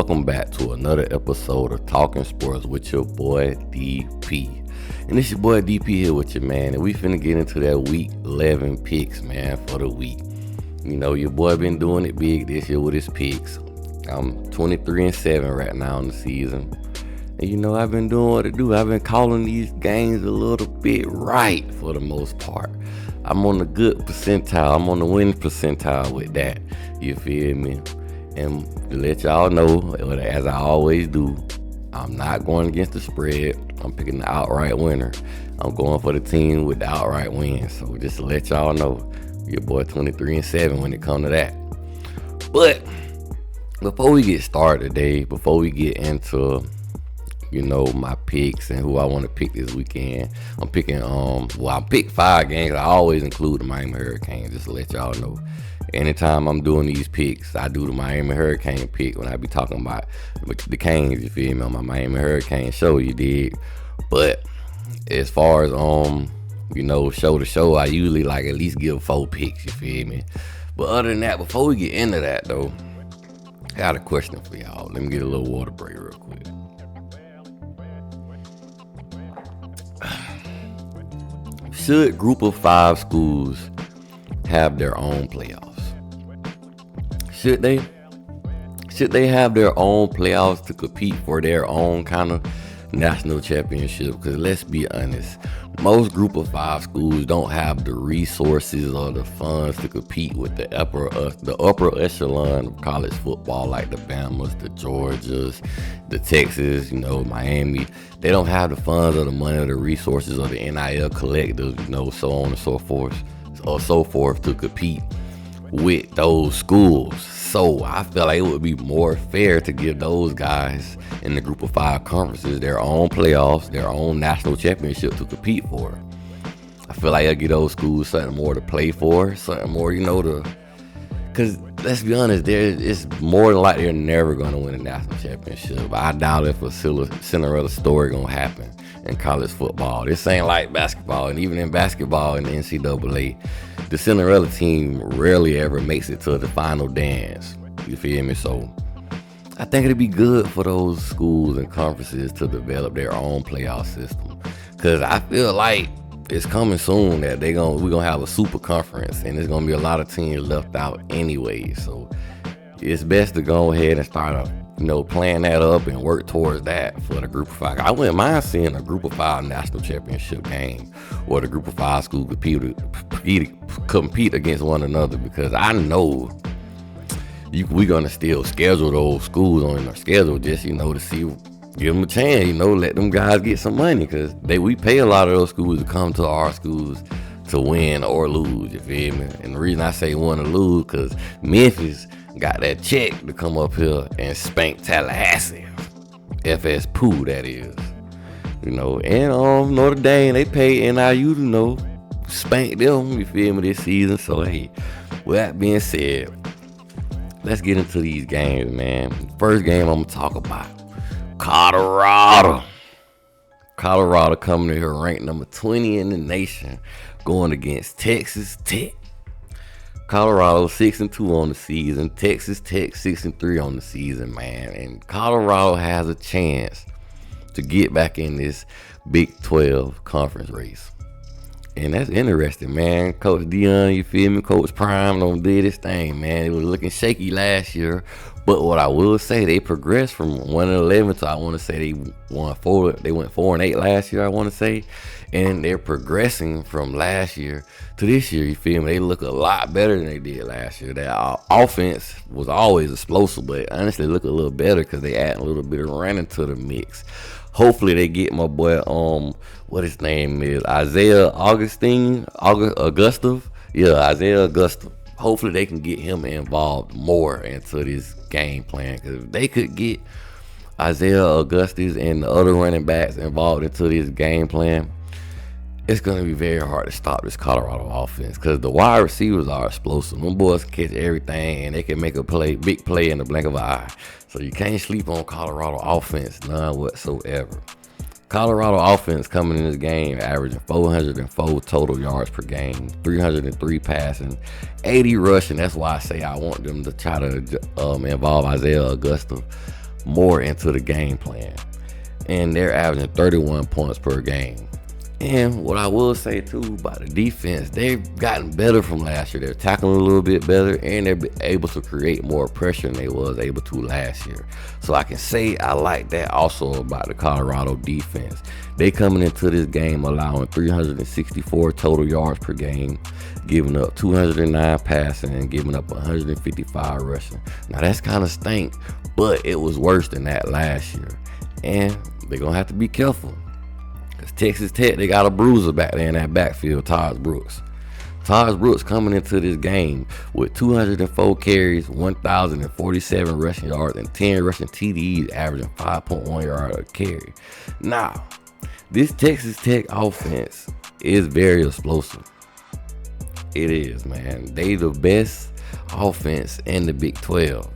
welcome back to another episode of Talking Sports with your boy DP. And it's your boy DP here with you, man. And we finna get into that week 11 picks, man, for the week. You know, your boy been doing it big this year with his picks. I'm 23-7 right now in the season. And you know, I've been doing what I do. I've been calling these games a little bit right for the most part. I'm on the good percentile. I'm on the winning percentile with that. You feel me? And to let y'all know, as I always do, I'm not going against the spread. I'm picking the outright winner. I'm going for the team with the outright win. So just to let y'all know, your boy 23-7 when it comes to that. But before we get started today, before we get into, you know, my picks and who I want to pick this weekend, I'm picking, I picked 5 games. I always include the Miami Hurricanes, just to let y'all know. Anytime I'm doing these picks, I do the Miami Hurricane pick when I be talking about the Canes, you feel me, on my Miami Hurricane show, you dig? But as far as, you know, show to show, I usually like at least give 4 picks, you feel me? But other than that, before we get into that though, I got a question for y'all. Let me get a little water break real quick. Should group of 5 schools have their own playoffs? Should they? Should they have their own playoffs to compete for their own kind of national championship? Because let's be honest, most group of 5 schools don't have the resources or the funds to compete with the upper echelon of college football, like the Bamas, the Georgias, the Texas, you know, Miami. They don't have the funds or the money or the resources or the NIL collectives, you know, so on and so forth to compete with those schools. So I feel like it would be more fair to give those guys in the group of 5 conferences their own playoffs, their own national championship to compete for. I feel like I'll give those schools something more to play for, something more, you know, because let's be honest, it's more than likely they're never going to win a national championship. I doubt if a Cinderella story going to happen in college football. This ain't like basketball, and even in basketball in the NCAA, the Cinderella team rarely ever makes it to the final dance. You feel me? So I think it'd be good for those schools and conferences to develop their own playoff system, because I feel like it's coming soon that we're gonna have a super conference, and there's gonna be a lot of teams left out anyway. So it's best to go ahead and start plan that up and work towards that for the group of 5. I wouldn't mind seeing a group of 5 national championship game where the group of 5 schools compete against one another, because I know we're gonna still schedule those schools on our schedule just, you know, to see, give them a chance, you know, let them guys get some money, because we pay a lot of those schools to come to our schools to win or lose, you feel me? And the reason I say win or lose, because Memphis got that check to come up here and spank Tallahassee. FS Pooh, that is. You know, and Notre Dame, they pay NIU to, you know, spank them, you feel me, this season. So, hey, with that being said, let's get into these games, man. First game I'm going to talk about, Colorado. Colorado coming in here ranked number 20 in the nation, going against Texas Tech. Colorado 6-2 on the season. Texas Tech 6-3 on the season, man. And Colorado has a chance to get back in this Big 12 conference race. And that's interesting, man. Coach Dion, you feel me? Coach Prime done did his thing, man. It was looking shaky last year. But what I will say, they progressed from 1-11 to, I want to say they went 4-8 last year, I want to say. And they're progressing from last year to this year, you feel me? They look a lot better than they did last year. Their offense was always explosive, but honestly look a little better because they add a little bit of running to the mix. Hopefully they get my boy, what his name is, Isaiah Augustov. Yeah, Isaiah Augustov. Hopefully they can get him involved more into this game plan, because if they could get Isaiah Augustus and the other running backs involved into this game plan, it's going to be very hard to stop this Colorado offense, because the wide receivers are explosive. Them boys can catch everything, and they can make a big play in the blink of an eye. So you can't sleep on Colorado offense, none whatsoever. Colorado offense coming in this game averaging 404 total yards per game, 303 passing, 80 rushing. That's why I say I want them to try to involve Isaiah Augusta more into the game plan. And they're averaging 31 points per game. And what I will say too about the defense, they've gotten better from last year. They're tackling a little bit better, and they're able to create more pressure than they was able to last year. So I can say I like that also about the Colorado defense. They coming into this game allowing 364 total yards per game, giving up 209 passing, and giving up 155 rushing. Now that's kind of stink, but it was worse than that last year. And they're going to have to be careful. Texas Tech, they got a bruiser back there in that backfield, Todd Brooks. Todd Brooks coming into this game with 204 carries, 1,047 rushing yards, and 10 rushing TDs, averaging 5.1 yards a carry. Now, this Texas Tech offense is very explosive. It is, man. They the best offense in the Big 12.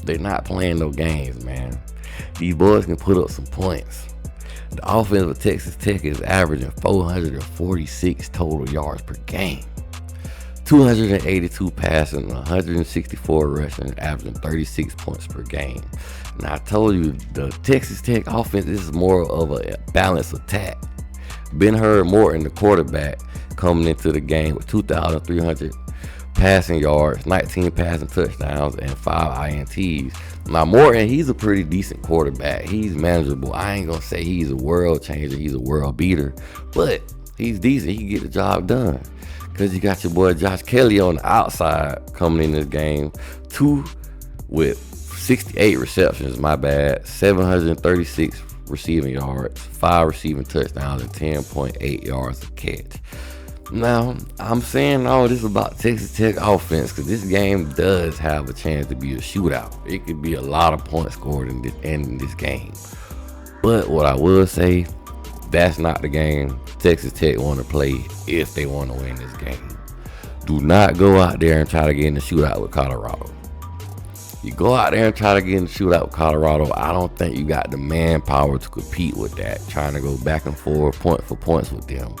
They're not playing no games, man. These boys can put up some points. The offense of Texas Tech is averaging 446 total yards per game, 282 passing, 164 rushing, averaging 36 points per game. Now I told you the Texas Tech offense is more of a balanced attack. Ben Morton, the quarterback, coming into the game with 2,300 passing yards, 19 passing touchdowns, and 5 INTs. Now Morton, he's a pretty decent quarterback. He's manageable. I ain't gonna say he's a world changer, he's a world beater, but he's decent. He can get the job done. Cause you got your boy Josh Kelly on the outside coming in this game, with 68 receptions, 736 receiving yards, 5 receiving touchdowns, and 10.8 yards a catch. Now, I'm saying all this about Texas Tech offense because this game does have a chance to be a shootout. It could be a lot of points scored in this game. But what I will say, that's not the game Texas Tech want to play if they want to win this game. Do not go out there and try to get in the shootout with Colorado. You go out there and try to get in the shootout with Colorado, I don't think you got the manpower to compete with that, trying to go back and forth, point for points with them.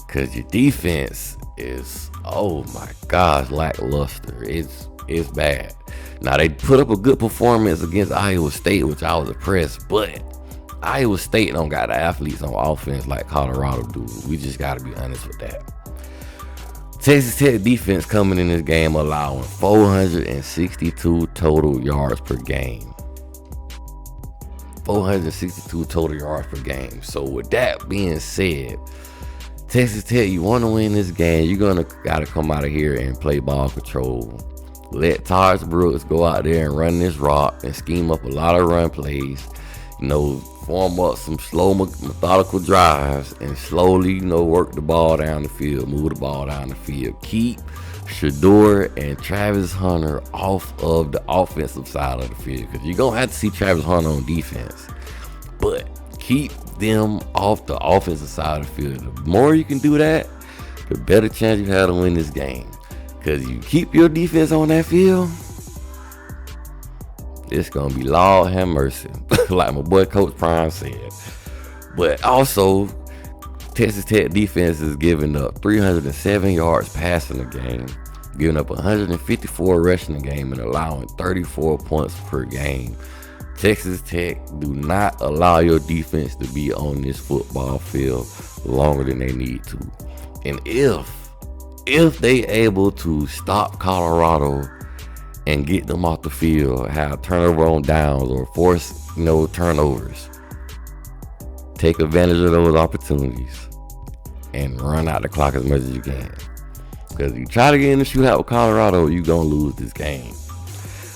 Because your defense is, oh my gosh, lackluster. It's bad. Now, they put up a good performance against Iowa State, which I was impressed, but Iowa State don't got the athletes on offense like Colorado do. We just got to be honest with that. Texas Tech defense coming in this game allowing 462 total yards per game. 462 total yards per game. So with that being said, Texas Tech, you want to win this game, you're got to come out of here and play ball control. Let Todd Brooks go out there and run this rock and scheme up a lot of run plays. Form up some slow, methodical drives and slowly, work the ball down the field, move the ball down the field. Keep Shedeur and Travis Hunter off of the offensive side of the field because you're going to have to see Travis Hunter on defense. But keep them off the offensive side of the field. The more you can do that, the better chance you have to win this game. Because you keep your defense on that field, it's going to be Lord have mercy, like my boy Coach Prime said. But also, Texas Tech defense is giving up 307 yards passing the game, giving up 154 rushing the game, and allowing 34 points per game. Texas Tech, do not allow your defense to be on this football field longer than they need to. And if they able to stop Colorado and get them off the field, have turnover on downs or force, turnovers, take advantage of those opportunities and run out the clock as much as you can. Because if you try to get in the shootout with Colorado, you're going to lose this game.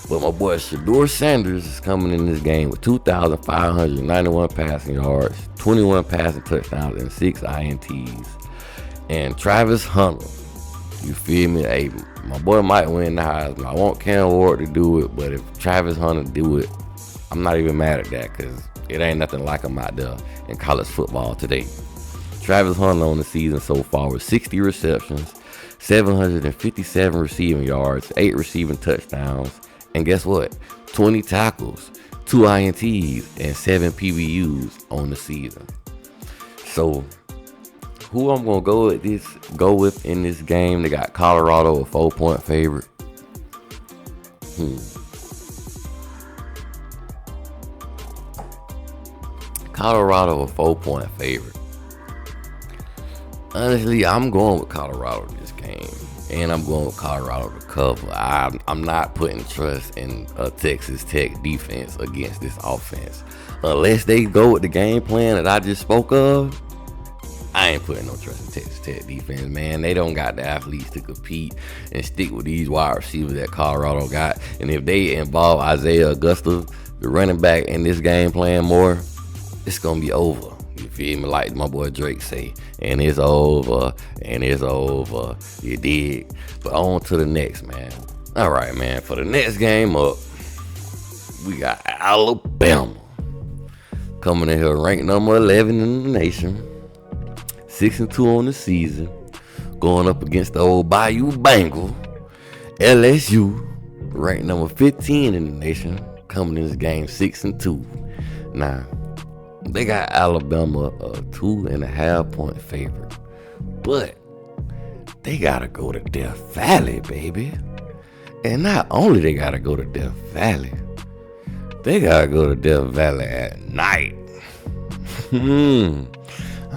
But my boy Shedeur Sanders is coming in this game with 2,591 passing yards, 21 passing touchdowns, and 6 INTs. And Travis Hunter, you feel me? Hey, my boy might win the Heisman. I want Cam Ward to do it, but if Travis Hunter do it, I'm not even mad at that because it ain't nothing like him out there in college football today. Travis Hunter on the season so far with 60 receptions, 757 receiving yards, 8 receiving touchdowns, and guess what? 20 tackles, 2 INTs, and 7 PBUs on the season. So who I'm gonna go with in this game? They got Colorado a 4-point favorite. Colorado a 4-point favorite. Honestly, I'm going with Colorado this game. And I'm going with Colorado to cover. I'm not putting trust in a Texas Tech defense against this offense. Unless they go with the game plan that I just spoke of, I ain't putting no trust in Texas Tech defense, man. They don't got the athletes to compete and stick with these wide receivers that Colorado got. And if they involve Isaiah Augusta, the running back, in this game plan more, it's going to be over. You feel me? Like my boy Drake say, and it's over, and it's over. You dig? But on to the next, man. All right, man. For the next game up, we got Alabama coming in here ranked number 11 in the nation, 6-2 on the season, going up against the old Bayou Bengal. LSU ranked number 15 in the nation, coming in this game 6-2. Now, they got Alabama a 2.5 point favorite. But they gotta go to Death Valley, baby. And not only they gotta go to Death Valley, they gotta go to Death Valley at night. I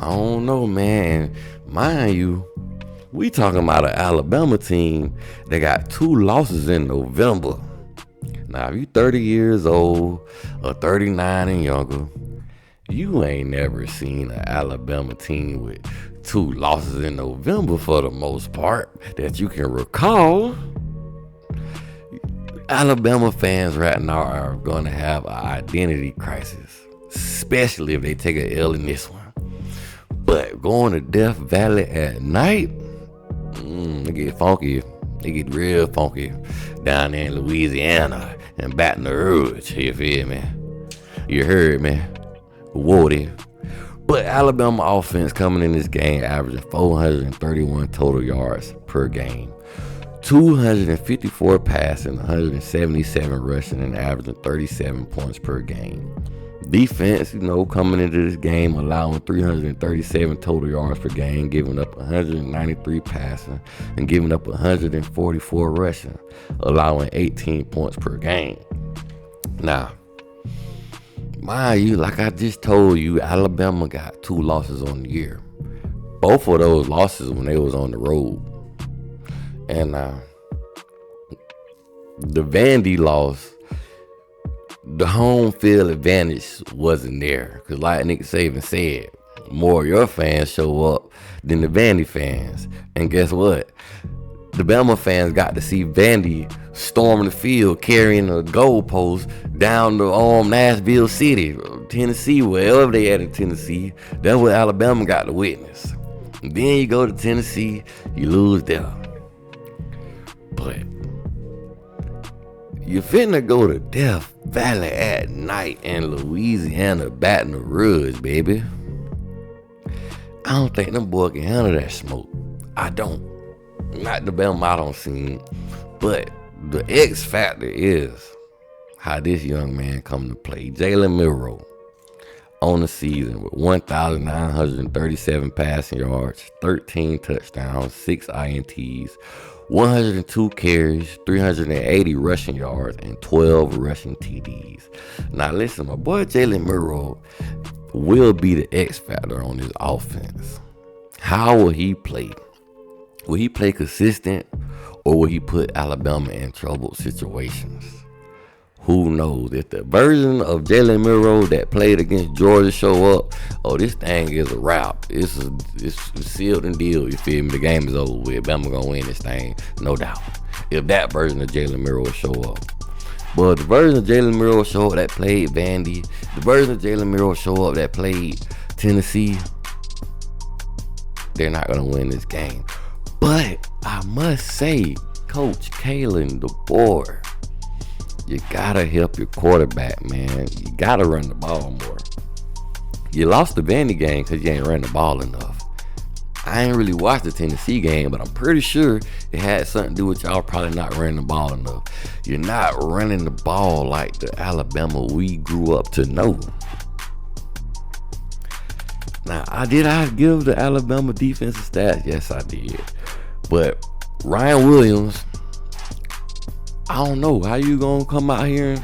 don't know, man. Mind you, we talking about an Alabama team that got 2 losses in November. Now, if you 30 years old or 39 and younger, you ain't never seen an Alabama team with 2 losses in November for the most part that you can recall. Alabama fans right now are going to have an identity crisis, especially if they take an L in this one. But going to Death Valley at night, it get funky. It get real funky down there in Louisiana and Baton Rouge. You feel me? You heard me? Woody. But Alabama offense coming in this game averaging 431 total yards per game, 254 passing, 177 rushing, and averaging 37 points per game. Defense, coming into this game allowing 337 total yards per game, giving up 193 passing, and giving up 144 rushing, allowing 18 points per game. Now, mind you, like I just told you, Alabama got 2 losses on the year. Both of those losses when they was on the road. And the Vandy loss, the home field advantage wasn't there. Because like Nick Saban said, more of your fans show up than the Vandy fans. And guess what? The Bama fans got to see Vandy storm the field carrying a goalpost down to Nashville City, Tennessee, wherever they at in Tennessee. That's what Alabama got to witness. And then you go to Tennessee, you lose there. But you finna go to Death Valley at night in Louisiana, Baton Rouge, baby. I don't think them boys can handle that smoke. I don't. Not the Bama I don't see. But the X factor is how this young man come to play. Jalen Milroe on the season with 1,937 passing yards, 13 touchdowns, 6 INTs, 102 carries, 380 rushing yards, and 12 rushing TDs. Now listen, my boy Jalen Milroe will be the X factor on this offense. How will he play? Will he play consistent, or will he put Alabama in troubled situations? Who knows? If the version of Jalen Milroe that played against Georgia show up, this thing is a wrap. It's sealed and deal. You feel me? The game is over with. Bama gonna win this thing, no doubt. If that version of Jalen Milroe show up. But the version of Jalen Milroe show up that played Vandy, the version of Jalen Milroe show up that played Tennessee, they're not gonna win this game. But I must say, Coach Kalen DeBoer, you gotta help your quarterback, man. You gotta run the ball more. You lost the Vandy game because you ain't run the ball enough. I ain't really watched the Tennessee game, but I'm pretty sure it had something to do with y'all probably not running the ball enough. You're not running the ball like the Alabama we grew up to know. Now, I give the Alabama defensive stats? Yes, I did. But Ryan Williams, I don't know how you gonna come out here and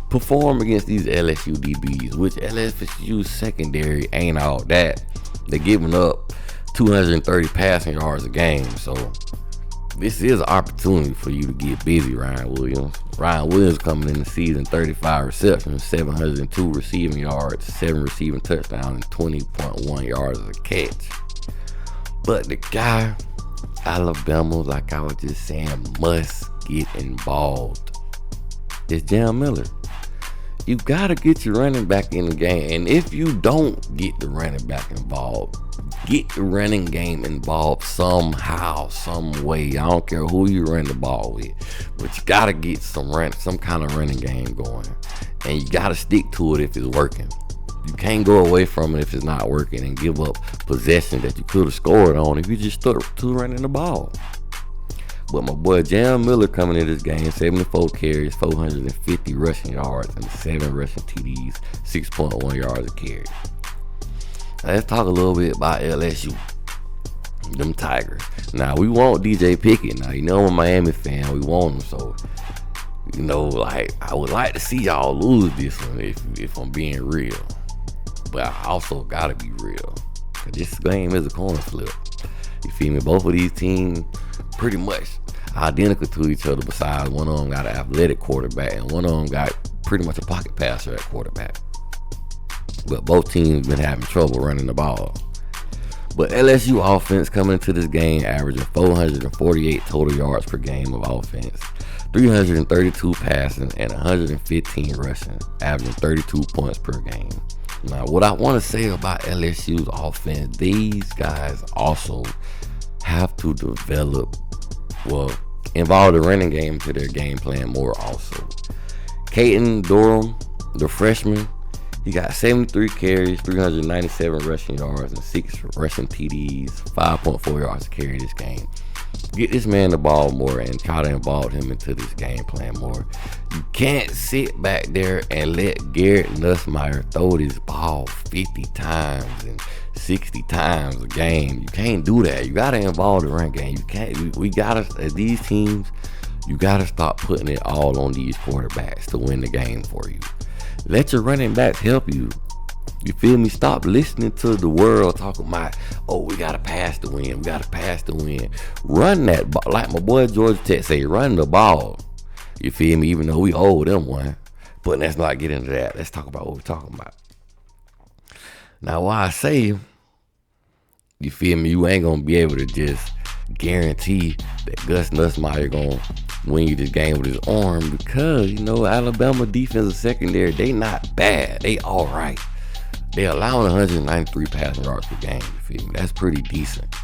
perform against these LSU DBs, which LSU secondary ain't all that. They're giving up 230 passing yards a game, so this is an opportunity for you to get busy, Ryan Williams. Ryan Williams coming in the season, 35 receptions, 702 receiving yards, 7 receiving touchdowns, and 20.1 yards a catch. But the guy, Alabama, like I was just saying, must get involved. It's Jam Miller. You gotta get your running back in the game. And if you don't get the running back involved, get the running game involved somehow, some way. I don't care who you run the ball with, but you gotta get some kind of running game going. And you gotta stick to it if it's working. You can't go away from it if it's not working and give up possession that you could have scored on if you just stuck to running the ball. But my boy Jam Miller coming in this game, 74 carries, 450 rushing yards, and 7 rushing TDs, 6.1 yards a carry. Now let's talk a little bit about LSU, them Tigers. Now we want DJ Pickett. Now you know I'm a Miami fan, we want him. So like I would like to see y'all lose this one if I'm being real. But I also gotta be real, cause this game is a coin flip. You feel me? Both of these teams pretty much identical to each other, besides one of them got an athletic quarterback and one of them got pretty much a pocket passer at quarterback. But both teams been having trouble running the ball. But LSU offense coming into this game averaging 448 total yards per game of offense, 332 passing, and 115 rushing, averaging 32 points per game. Now, what I want to say about LSU's offense, these guys also have to involve the running game into their game plan more also. Caden Durham, the freshman, he got 73 carries, 397 rushing yards, and 6 rushing TDs, 5.4 yards a carry this game. Get this man the ball more and try to involve him into this game plan more. You can't sit back there and let Garrett Nussmeier throw this ball 50 times and 60 times a game. You can't do that. You gotta involve the run game. You can't. We gotta, as these teams, you gotta stop putting it all on these quarterbacks to win the game for you. Let your running backs help you. You feel me? Stop listening to the world talking about, oh, we got to pass to win. We got to pass to win. Run that ball. Like my boy Georgia Tech say, run the ball. You feel me? Even though we owe them one. But let's not get into that. Let's talk about what we're talking about. Now, why I say, you feel me? You ain't going to be able to just guarantee that Gus Nussmeier going to win you this game with his arm, because, Alabama defensive secondary, they not bad. They all right. They allowing 193 passing yards per game, you feel me? That's pretty decent,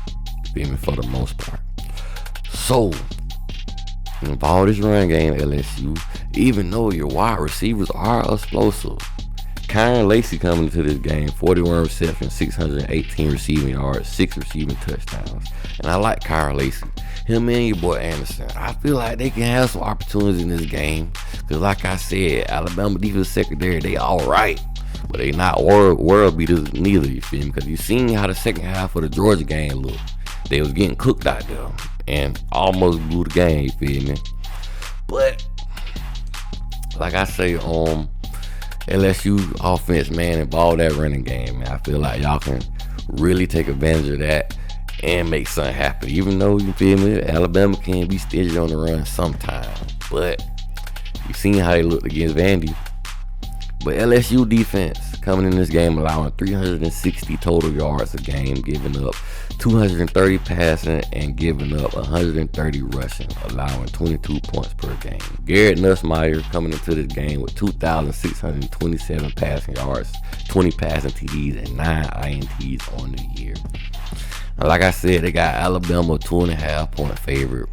you feel me, for the most part. So, involve this run game, LSU, even though your wide receivers are explosive. Kyron Lacy coming into this game, 41 receptions, 618 receiving yards, 6 receiving touchdowns. And I like Kyron Lacy. Him and your boy Anderson. I feel like they can have some opportunities in this game. Because like I said, Alabama defensive secondary, they all right. But they not world beaters neither, you feel me? Because you seen how the second half of the Georgia game looked. They was getting cooked out there and almost blew the game, you feel me? But like I say, LSU offense, man, involve that running game, man. I feel like y'all can really take advantage of that and make something happen. Even though, you feel me, Alabama can be stingy on the run sometimes. But you seen how they looked against Vandy. But LSU defense coming in this game allowing 360 total yards a game, giving up 230 passing and giving up 130 rushing, allowing 22 points per game. Garrett Nussmeier coming into this game with 2,627 passing yards, 20 passing TDs, and 9 INTs on the year. Now, like I said, they got Alabama 2.5 point favorite.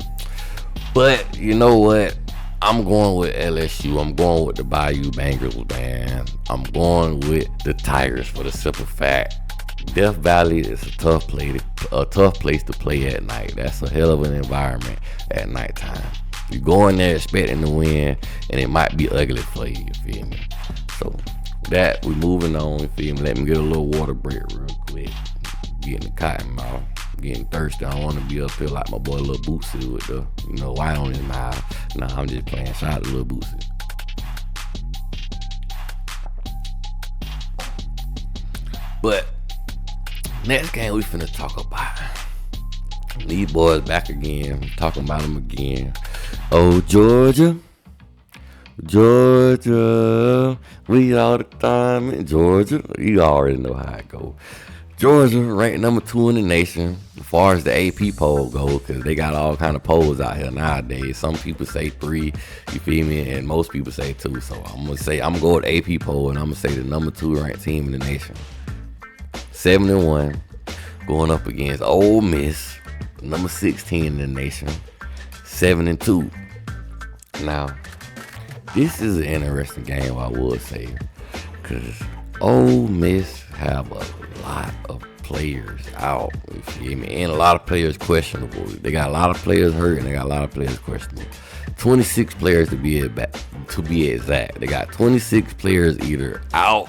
But you know what? I'm going with LSU. I'm going with the Bayou Bengals, man. I'm going with the Tigers for the simple fact, Death Valley is a tough place to play at night. That's a hell of an environment at nighttime. You go in there expecting to win, and it might be ugly for you. You feel me? So that we moving on. You feel me? Let me get a little water break real quick. Getting the cotton mouth. Getting thirsty. I don't want to be up here like my boy Lil Boosie with the, white on his mouth. Nah, I'm just playing. Shout out to Lil Boosie. But next game we finna talk about. These boys back again. Talking about them again. Oh, Georgia. Georgia. We all the time in Georgia. You already know how it go. Georgia ranked number 2 in the nation as far as the AP poll goes, because they got all kind of polls out here nowadays. Some people say 3, you feel me, and most people say 2. So I'm gonna go with the AP poll, and I'm gonna say the number 2 ranked team in the nation. 7-1, going up against Ole Miss, number 16 in the nation, 7-2. Now, this is an interesting game, I would say, because Ole Miss have a lot of players out, you feel me? And a lot of players questionable. They got a lot of players hurt, and they got a lot of players questionable. 26 players to be exact. They got 26 players either out,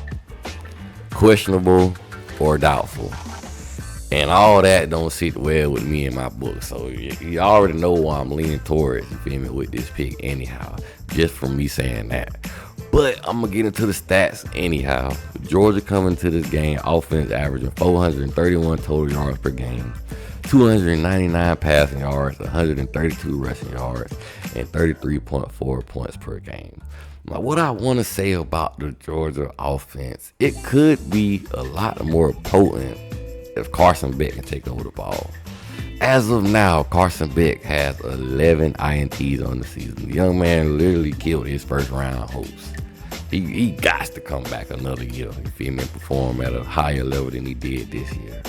questionable, or doubtful. And all that don't sit well with me in my book. So you already know why I'm leaning towards, you feel me, with this pick anyhow, just from me saying that. But I'm going to get into the stats anyhow. Georgia coming to this game, offense averaging 431 total yards per game, 299 passing yards, 132 rushing yards, and 33.4 points per game. Now, what I want to say about the Georgia offense, it could be a lot more potent if Carson Beck can take over the ball. As of now, Carson Beck has 11 INTs on the season. The young man literally killed his first round hopes. He got to come back another year, you feel me, and perform at a higher level than he did this year.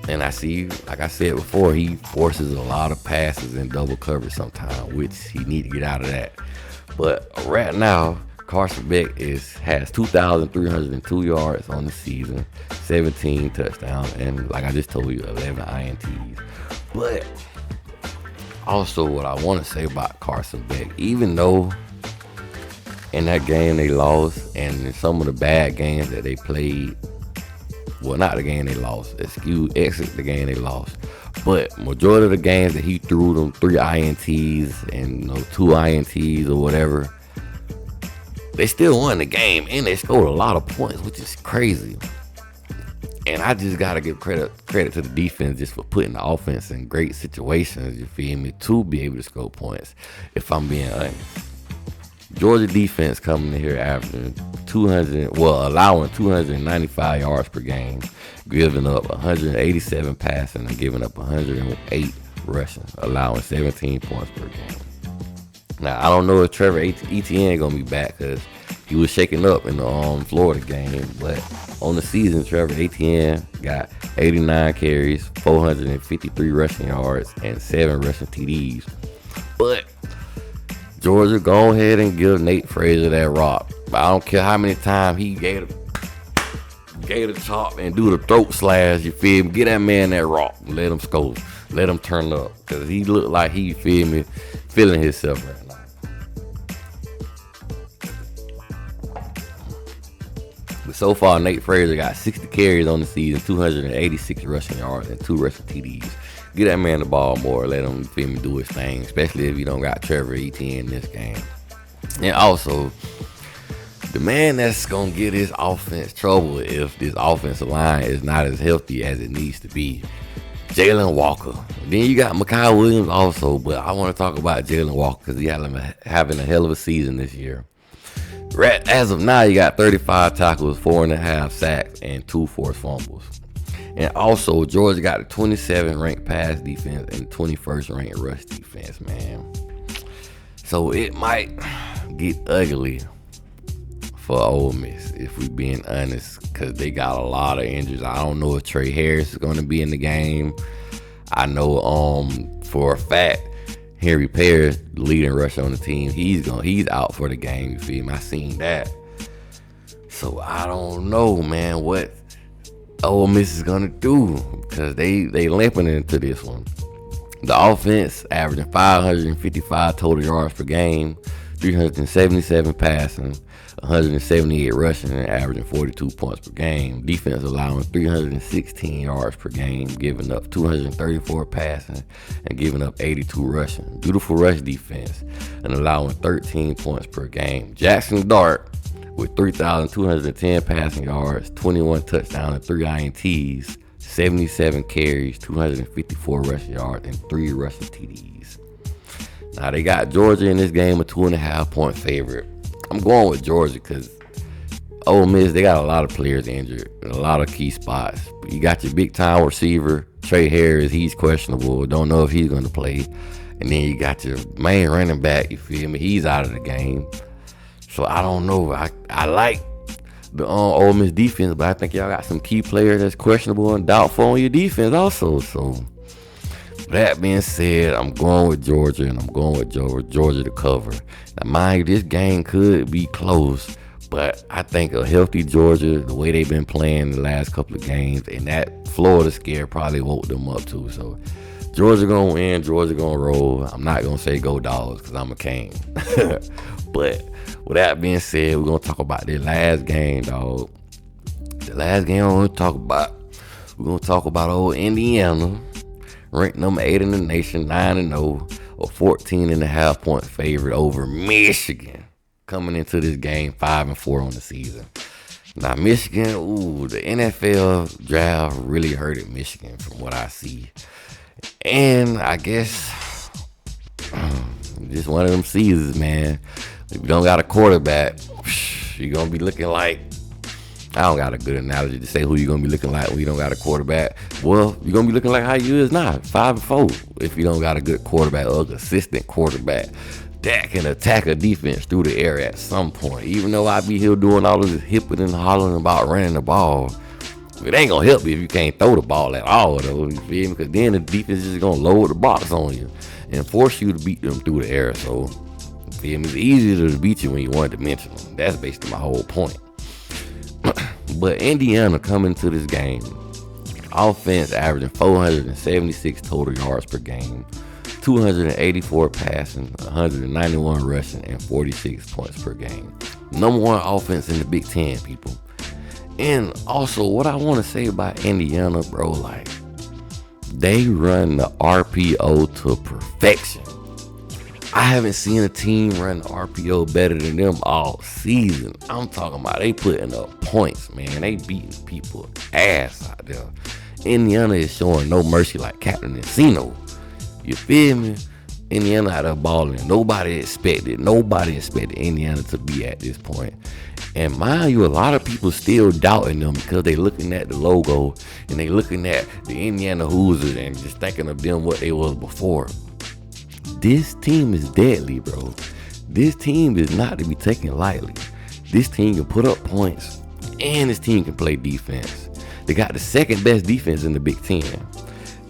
And I see, like I said before, he forces a lot of passes in double coverage sometimes, which he need to get out of that. But right now, Carson Beck has 2,302 yards on the season, 17 touchdowns, and like I just told you, 11 INTs. But also what I want to say about Carson Beck, even though in that game they lost, and in some of the bad games that they played, well, not the game they lost, exit the game they lost, but majority of the games that he threw them 3 INTs and 2 INTs or whatever, they still won the game, and they scored a lot of points, which is crazy. And I just gotta give credit to the defense just for putting the offense in great situations, you feel me, to be able to score points, if I'm being honest. Georgia defense coming in here averaging allowing 295 yards per game, giving up 187 passing and giving up 108 rushing, allowing 17 points per game. Now, I don't know if Trevor Etienne gonna be back, because he was shaking up in the Florida game, but on the season, Trevor Etienne got 89 carries, 453 rushing yards, and 7 rushing TDs. But Georgia, go ahead and give Nate Frazier that rock. But I don't care how many times he gave the top and do the throat slash, you feel me? Get that man that rock and let him score. Let him turn up. Because he looked like he, feel me, feeling himself right now. But so far, Nate Frazier got 60 carries on the season, 286 rushing yards, and 2 rushing TDs. Get that man the ball more. Let him, feel me, do his thing, especially if you don't got Trevor Etienne in this game. And also, the man that's going to get his offense trouble if this offensive line is not as healthy as it needs to be, Jalen Walker. Then you got Mekhi Williams also, but I want to talk about Jalen Walker because he having a hell of a season this year. As of now, you got 35 tackles, 4.5 sacks, and 2 forced fumbles. And also, Georgia got the 27th ranked pass defense and 21st ranked rush defense, man. So it might get ugly for Ole Miss, if we being honest, because they got a lot of injuries. I don't know if Trey Harris is going to be in the game. I know for a fact Henry Perry, the leading rusher on the team, he's out for the game. You feel me? I seen that. So I don't know, man, what Ole Miss is gonna do, because they limping into this one. The offense averaging 555 total yards per game, 377 passing, 178 rushing, and averaging 42 points per game. Defense allowing 316 yards per game, giving up 234 passing, and giving up 82 rushing. Beautiful rush defense, and allowing 13 points per game. Jackson Dart with 3,210 passing yards, 21 touchdowns, and 3 INTs, 77 carries, 254 rushing yards, and 3 rushing TDs. Now, they got Georgia in this game, a 2.5-point favorite. I'm going with Georgia because Ole Miss, they got a lot of players injured in a lot of key spots. But you got your big-time receiver, Trey Harris. He's questionable. Don't know if he's going to play. And then you got your main running back, you feel me? He's out of the game. So I don't know. I like the Ole Miss defense, but I think y'all got some key players that's questionable and doubtful on your defense also. So that being said, I'm going with Georgia, and I'm going with Georgia to cover. Now, mind you, this game could be close, but I think a healthy Georgia, the way they've been playing the last couple of games, and that Florida scare probably woke them up too. So Georgia gonna win, Georgia gonna roll. I'm not gonna say go Dogs because I'm a King. But with that being said, we're gonna talk about the last game, dog. The last game we're gonna talk about old Indiana, ranked number 8 in the nation, 9-0, a 14.5-point favorite over Michigan. Coming into this game 5-4 on the season. Now Michigan, the NFL draft really hurted Michigan from what I see. And I guess just one of them seasons, man. If you don't got a quarterback, you're going to be looking like, I don't got a good analogy to say who you're going to be looking like when you don't got a quarterback. Well, you're going to be looking like how you is now, 5-4, if you don't got a good quarterback or a consistent quarterback that can attack a defense through the air at some point. Even though I be here doing all of this hipping and hollering about running the ball, it ain't gonna help you if you can't throw the ball at all, though. You feel me? Because then the defense is gonna lower the box on you and force you to beat them through the air. So, you feel me? It's easier to beat you when you're one-dimensional. That's basically my whole point. But Indiana coming to this game, offense averaging 476 total yards per game, 284 passing, 191 rushing, and 46 points per game. Number 1 offense in the Big Ten, people. And also, what I want to say about Indiana, bro, like, they run the RPO to perfection. I haven't seen a team run the RPO better than them all season. I'm talking about they putting up points, man. They beating people ass out there. Indiana is showing no mercy like Captain Encino. You feel me? Indiana out there balling. Nobody expected Indiana to be at this point. And mind you, a lot of people still doubting them because they looking at the logo and they looking at the Indiana Hoosiers and just thinking of them what they was before. This team is deadly, bro. This team is not to be taken lightly. This team can put up points and this team can play defense. They got the second best defense in the Big Ten.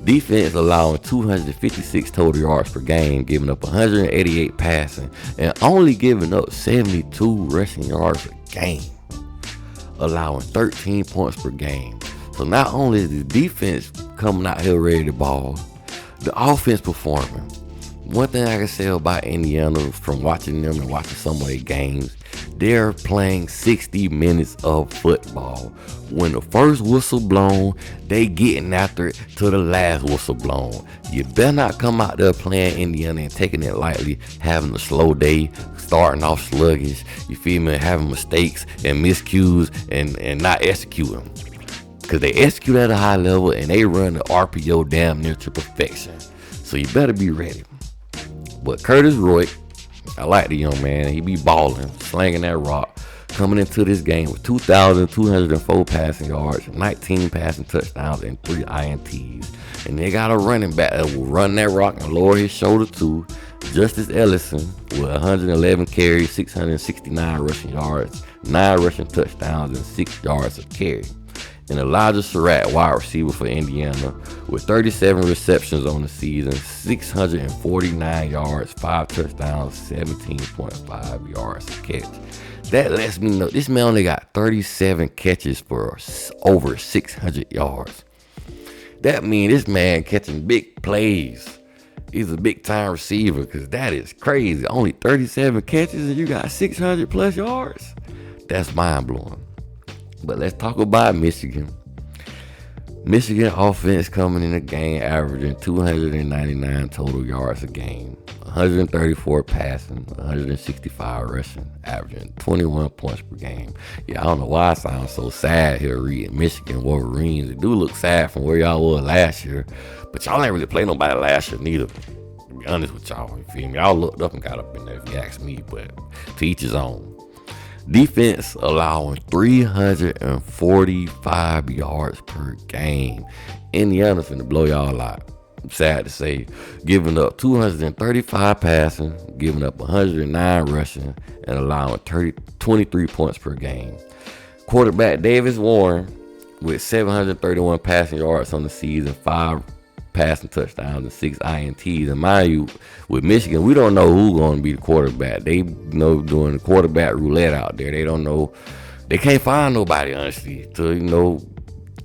Defense allowing 256 total yards per game, giving up 188 passing, and only giving up 72 rushing yards a game, allowing 13 points per game. So not only is the defense coming out here ready to ball, the offense performing. One thing I can say about Indiana from watching them and watching some of their games, they're playing 60 minutes of football. When the first whistle blown, they getting after it to the last whistle blown. You better not come out there playing Indiana and taking it lightly, having a slow day, starting off sluggish, you feel me, having mistakes and miscues and not executing. Because they execute at a high level and they run the RPO damn near to perfection. So you better be ready. But Curtis Roy, I like the young man. He be balling, slanging that rock, coming into this game with 2,204 passing yards, 19 passing touchdowns, and 3 INTs. And they got a running back that will run that rock and lower his shoulder too. Justice Ellison with 111 carries, 669 rushing yards, 9 rushing touchdowns, and 6 yards of carry. And Elijah Surratt, wide receiver for Indiana, with 37 receptions on the season, 649 yards, 5 touchdowns, 17.5 yards a catch. That lets me know this man only got 37 catches for over 600 yards. That means this man catching big plays. He's a big time receiver because that is crazy. Only 37 catches and you got 600 plus yards. That's mind blowing. But let's talk about Michigan. Michigan offense coming in the game averaging 299 total yards a game, 134 passing, 165 rushing, averaging 21 points per game. Yeah, I don't know why I sound so sad here reading Michigan Wolverines. It do look sad from where y'all were last year, but y'all ain't really play nobody last year neither. To be honest with y'all, you feel me? Y'all looked up and got up in there if you ask me, but to each his own. Defense allowing 345 yards per game. Indiana finna blow y'all out. I'm sad to say. Giving up 235 passing, giving up 109 rushing, and allowing 23 points per game. Quarterback Davis Warren with 731 passing yards on the season, 5 passing touchdowns and 6 INTs. And mind you, with Michigan, we don't know who's going to be the quarterback. They doing the quarterback roulette out there. They don't know. They can't find nobody, honestly, to,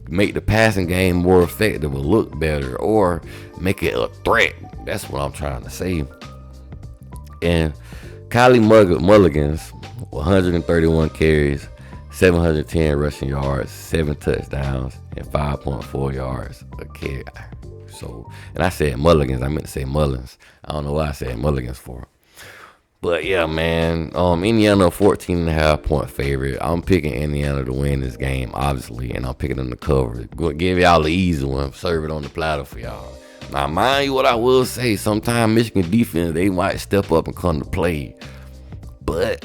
make the passing game more effective or look better or make it a threat. That's what I'm trying to say. And Kylie Mulligan's 131 carries, 710 rushing yards, 7 touchdowns, and 5.4 yards a carry. So, and I said Mulligans. I meant to say Mullins. I don't know why I said Mulligans for. But yeah, man. Indiana 14.5 point favorite. I'm picking Indiana to win this game, obviously, and I'm picking them to cover. Gonna give y'all the easy one. Serve it on the platter for y'all. Now, mind you, what I will say, sometimes Michigan defense, they might step up and come to play. But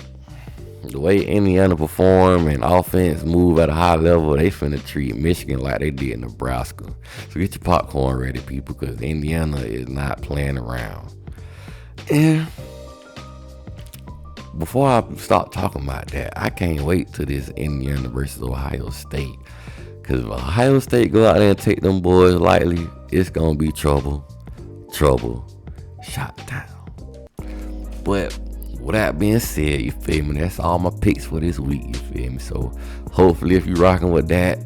the way Indiana perform and offense move at a high level, they finna treat Michigan like they did Nebraska. So get your popcorn ready, people, because Indiana is not playing around. And before I start talking about that, I can't wait till this Indiana versus Ohio State. Because if Ohio State go out there and take them boys lightly, it's going to be trouble, shot down. But with that being said, you feel me, that's all my picks for this week, you feel me. So hopefully if you rocking with that,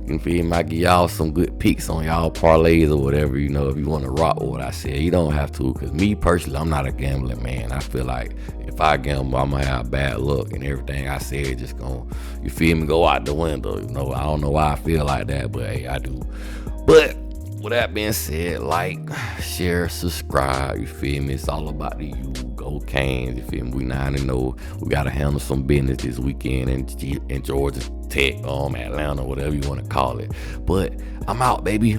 you feel me, I give y'all some good picks on y'all parlays or whatever, if you want to rock with what I said. You don't have to, because me personally, I'm not a gambling man. I feel like if I gamble, I'm going to have bad luck and everything I said just going to, you feel me, go out the window. I don't know why I feel like that, but hey, I do. But with that being said, like, share, subscribe, you feel me? It's all about the you. Go Canes, you feel me? We 9-0. We got to handle some business this weekend in Georgia Tech, Atlanta, whatever you want to call it. But I'm out, baby.